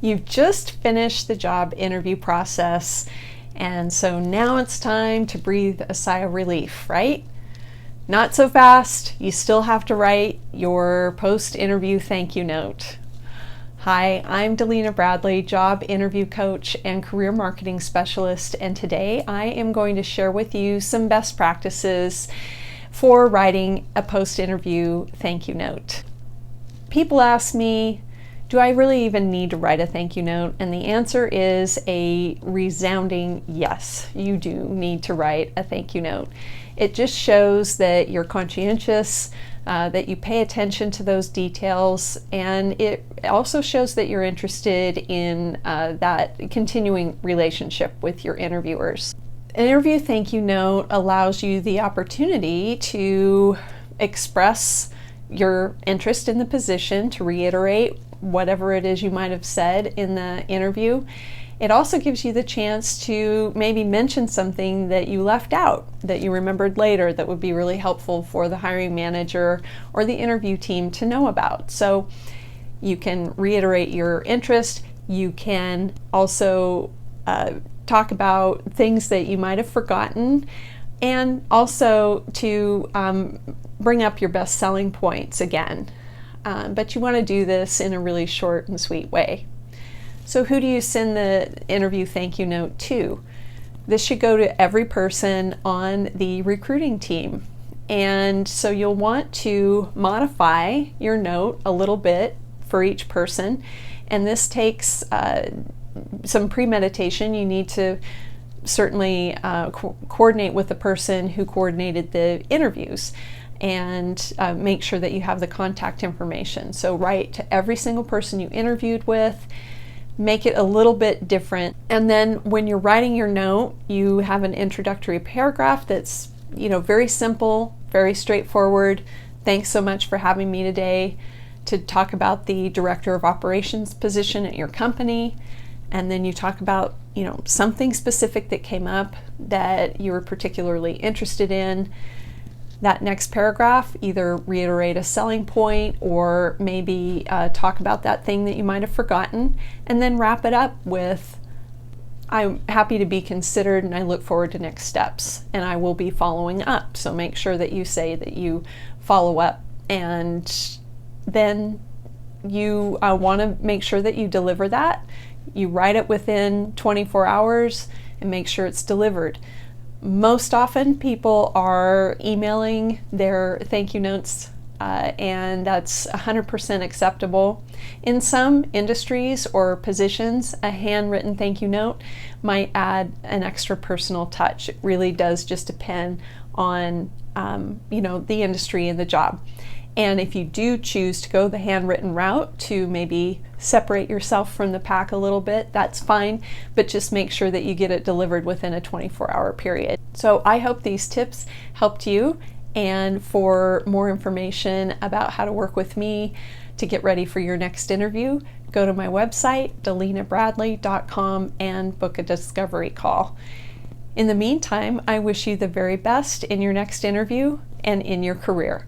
You've just finished the job interview process, and so now it's time to breathe a sigh of relief, right? Not so fast. You still have to write your post-interview thank you note. Hi, I'm Delina Bradley, job interview coach and career marketing specialist, and today I am going to share with you some best practices for writing a post-interview thank you note. People ask me, do I really even need to write a thank you note? And the answer is a resounding yes. You do need to write a thank you note. It just shows that you're conscientious, that you pay attention to those details, and it also shows that you're interested in that continuing relationship with your interviewers. An interview thank you note allows you the opportunity to express your interest in the position, to reiterate whatever it is you might have said in the interview. It also gives you the chance to maybe mention something that you left out, that you remembered later, that would be really helpful for the hiring manager or the interview team to know about. So you can reiterate your interest. You can also talk about things that you might have forgotten, and also to bring up your best selling points again. But you want to do this in a really short and sweet way. So who do you send the interview thank you note to? This should go to every person on the recruiting team. And so you'll want to modify your note a little bit for each person. And this takes some premeditation. You need to certainly coordinate with the person who coordinated the interviews and make sure that you have the contact information. So write to every single person you interviewed with, make it a little bit different. And then when you're writing your note, you have an introductory paragraph that's, very simple, very straightforward. Thanks so much for having me today to talk about the director of operations position at your company. And then you talk about, something specific that came up that you were particularly interested in. That next paragraph, either reiterate a selling point or maybe talk about that thing that you might have forgotten, and then wrap it up with, I'm happy to be considered and I look forward to next steps, and I will be following up. So make sure that you say that you follow up, and then you want to make sure that you deliver that. You write it within 24 hours and make sure it's delivered. Most often people are emailing their thank you notes, and that's 100% acceptable. In some industries or positions, a handwritten thank you note might add an extra personal touch. It really does just depend on the industry and the job. And if you do choose to go the handwritten route to maybe separate yourself from the pack a little bit, that's fine, but just make sure that you get it delivered within a 24-hour period. So I hope these tips helped you, and for more information about how to work with me to get ready for your next interview, go to my website, delinabradley.com, and book a discovery call. In the meantime, I wish you the very best in your next interview and in your career.